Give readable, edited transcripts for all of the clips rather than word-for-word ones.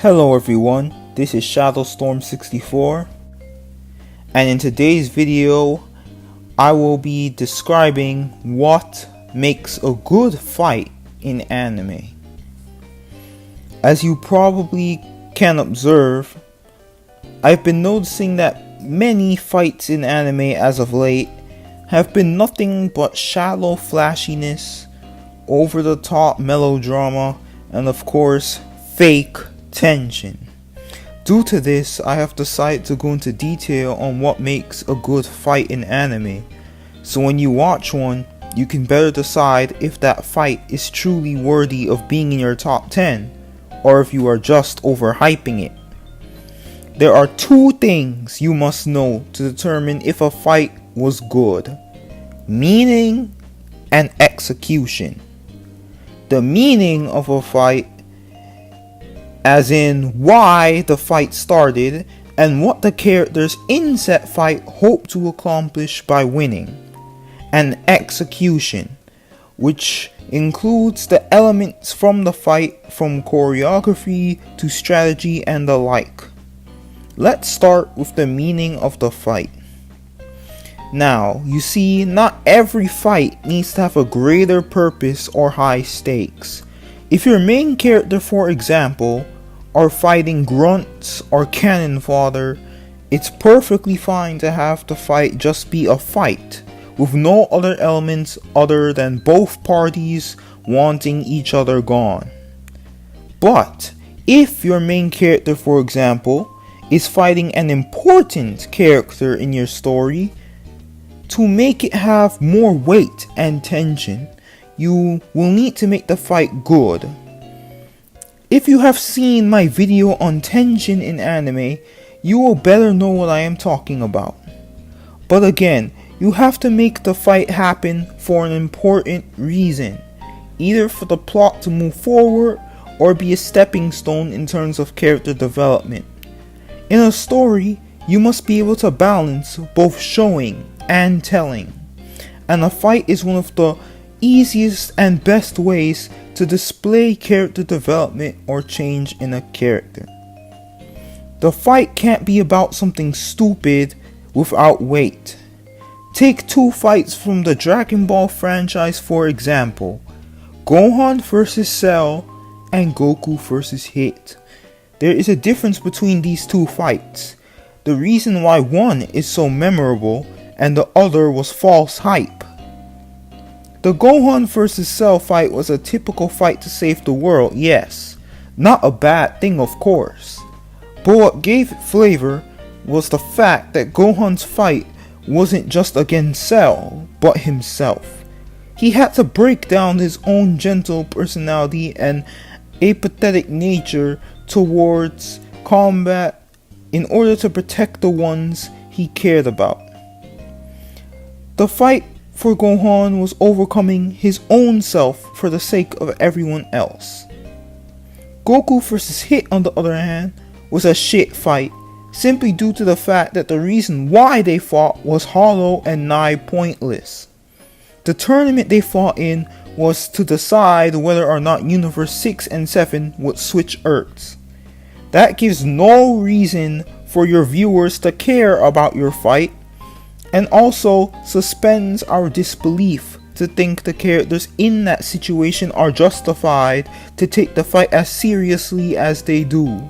Hello everyone, this is Shadowstorm64, and in today's video I will be describing what makes a good fight in anime. As you probably can observe, I've been noticing that many fights in anime as of late have been nothing but shallow flashiness, over the top melodrama, and of course fake tension. Due to this, I have decided to go into detail on what makes a good fight in anime, so when you watch one, you can better decide if that fight is truly worthy of being in your top 10, or if you are just overhyping it. There are two things you must know to determine if a fight was good: meaning and execution. The meaning of a fight, as in why the fight started and what the characters in said fight hope to accomplish by winning, and execution, which includes the elements from the fight, from choreography to strategy and the like. Let's start with the meaning of the fight. Now, you see, not every fight needs to have a greater purpose or high stakes. If your main character, for example, are fighting grunts or cannon fodder, it's perfectly fine to have the fight just be a fight, with no other elements other than both parties wanting each other gone. But if your main character, for example, is fighting an important character in your story, to make it have more weight and tension, you will need to make the fight good. If you have seen my video on tension in anime, you will better know what I am talking about. But again, you have to make the fight happen for an important reason, either for the plot to move forward or be a stepping stone in terms of character development. In a story, you must be able to balance both showing and telling, and a fight is one of the easiest and best ways to display character development or change in a character. The fight can't be about something stupid without weight. Take two fights from the Dragon Ball franchise, for example: Gohan vs Cell and Goku vs Hit. There is a difference between these two fights. The reason why one is so memorable and the other was false hype. The Gohan vs Cell fight was a typical fight to save the world, yes. Not a bad thing, of course. But what gave it flavor was the fact that Gohan's fight wasn't just against Cell, but himself. He had to break down his own gentle personality and apathetic nature towards combat in order to protect the ones he cared about. The fight for Gohan was overcoming his own self for the sake of everyone else. Goku vs Hit, on the other hand, was a shit fight, simply due to the fact that the reason why they fought was hollow and nigh pointless. The tournament they fought in was to decide whether or not Universe 6 and 7 would switch Earths. That gives no reason for your viewers to care about your fight, and also suspends our disbelief to think the characters in that situation are justified to take the fight as seriously as they do.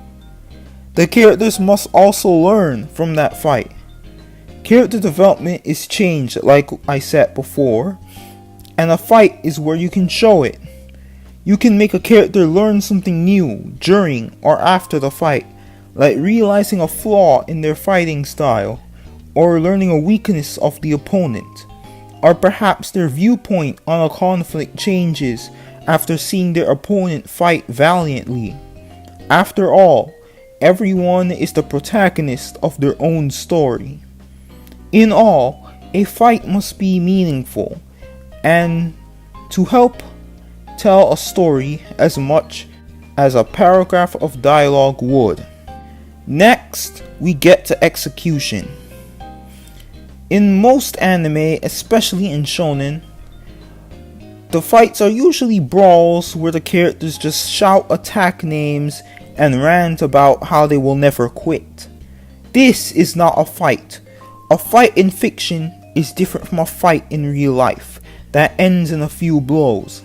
The characters must also learn from that fight. Character development is changed, like I said before, and a fight is where you can show it. You can make a character learn something new during or after the fight, like realizing a flaw in their fighting style, or learning a weakness of the opponent, or perhaps their viewpoint on a conflict changes after seeing their opponent fight valiantly. After all, everyone is the protagonist of their own story. In all, a fight must be meaningful, and to help tell a story as much as a paragraph of dialogue would. Next, we get to execution. In most anime, especially in shonen, The fights are usually brawls where the characters just shout attack names and rant about how they will never quit. This is not a fight. A fight in fiction is different from a fight in real life that ends in a few blows.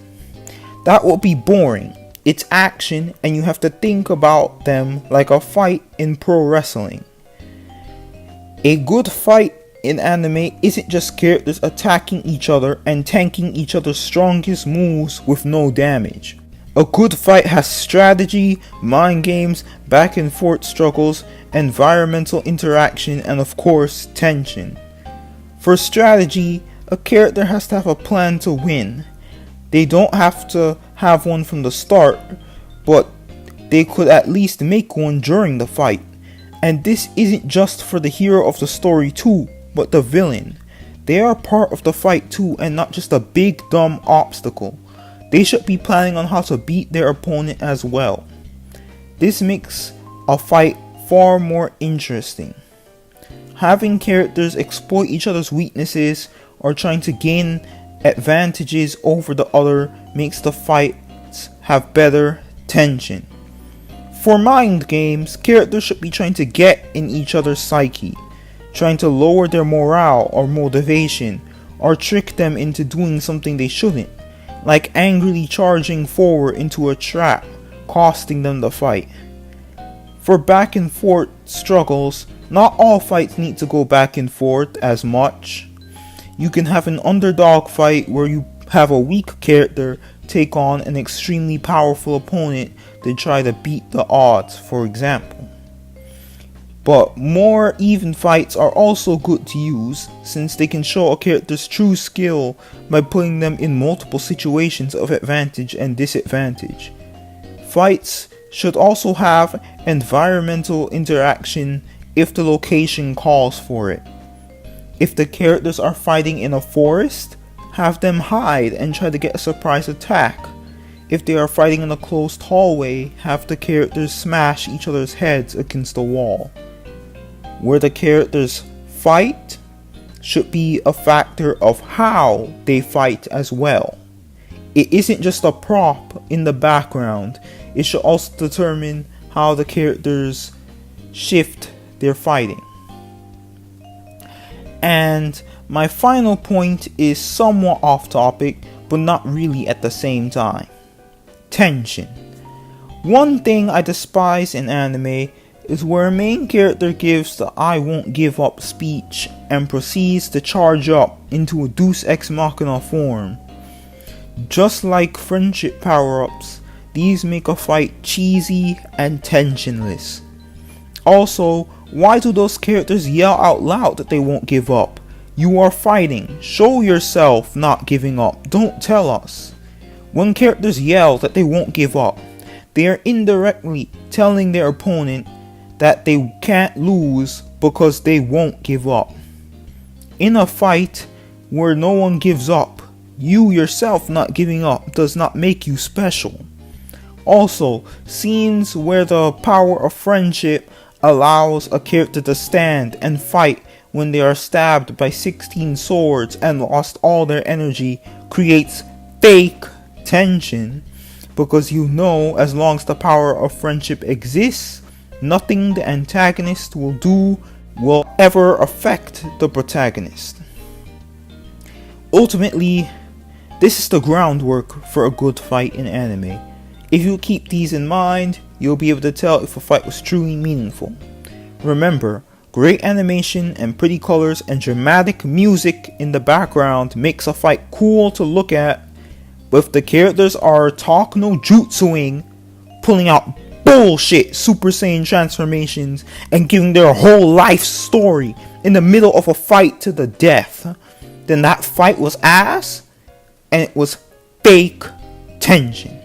That would be boring. It's action and you have to think about them like a fight in pro wrestling. A good fight in anime isn't just characters attacking each other and tanking each other's strongest moves with no damage. A good fight has strategy, mind games, back and forth struggles, environmental interaction, and of course, tension. For strategy, a character has to have a plan to win. They don't have to have one from the start, but they could at least make one during the fight. And this isn't just for the hero of the story too, but the villain. They are part of the fight too and not just a big dumb obstacle. They should be planning on how to beat their opponent as well. This makes a fight far more interesting. Having characters exploit each other's weaknesses or trying to gain advantages over the other makes the fights have better tension. For mind games, characters should be trying to get in each other's psyche, trying to lower their morale or motivation, or trick them into doing something they shouldn't, like angrily charging forward into a trap, costing them the fight. For back and forth struggles, not all fights need to go back and forth as much. You can have an underdog fight where you have a weak character take on an extremely powerful opponent to try to beat the odds, for example. But more even fights are also good to use, since they can show a character's true skill by putting them in multiple situations of advantage and disadvantage. Fights should also have environmental interaction if the location calls for it. If the characters are fighting in a forest, have them hide and try to get a surprise attack. If they are fighting in a closed hallway, have the characters smash each other's heads against the wall. Where the characters fight should be a factor of how they fight as well. It isn't just a prop in the background, it should also determine how the characters shift their fighting. And my final point is somewhat off topic, but not really at the same time. Tension. One thing I despise in anime is where a main character gives the "I won't give up" speech and proceeds to charge up into a Deus Ex Machina form. Just like friendship power-ups, these make a fight cheesy and tensionless. Also, why do those characters yell out loud that they won't give up? You are fighting. Show yourself not giving up. Don't tell us. When characters yell that they won't give up, they are indirectly telling their opponent that they can't lose because they won't give up. In a fight where no one gives up, you yourself not giving up does not make you special. Also, scenes where the power of friendship allows a character to stand and fight when they are stabbed by 16 swords and lost all their energy creates fake tension, because you know as long as the power of friendship exists, nothing the antagonist will do will ever affect the protagonist. Ultimately, this is the groundwork for a good fight in anime. If you keep these in mind, you'll be able to tell if a fight was truly meaningful. Remember, great animation and pretty colors and dramatic music in the background makes a fight cool to look at, but if the characters are talk no jutsuing, pulling out bullshit Super Saiyan transformations and giving their whole life story in the middle of a fight to the death, then that fight was ass and it was fake tension.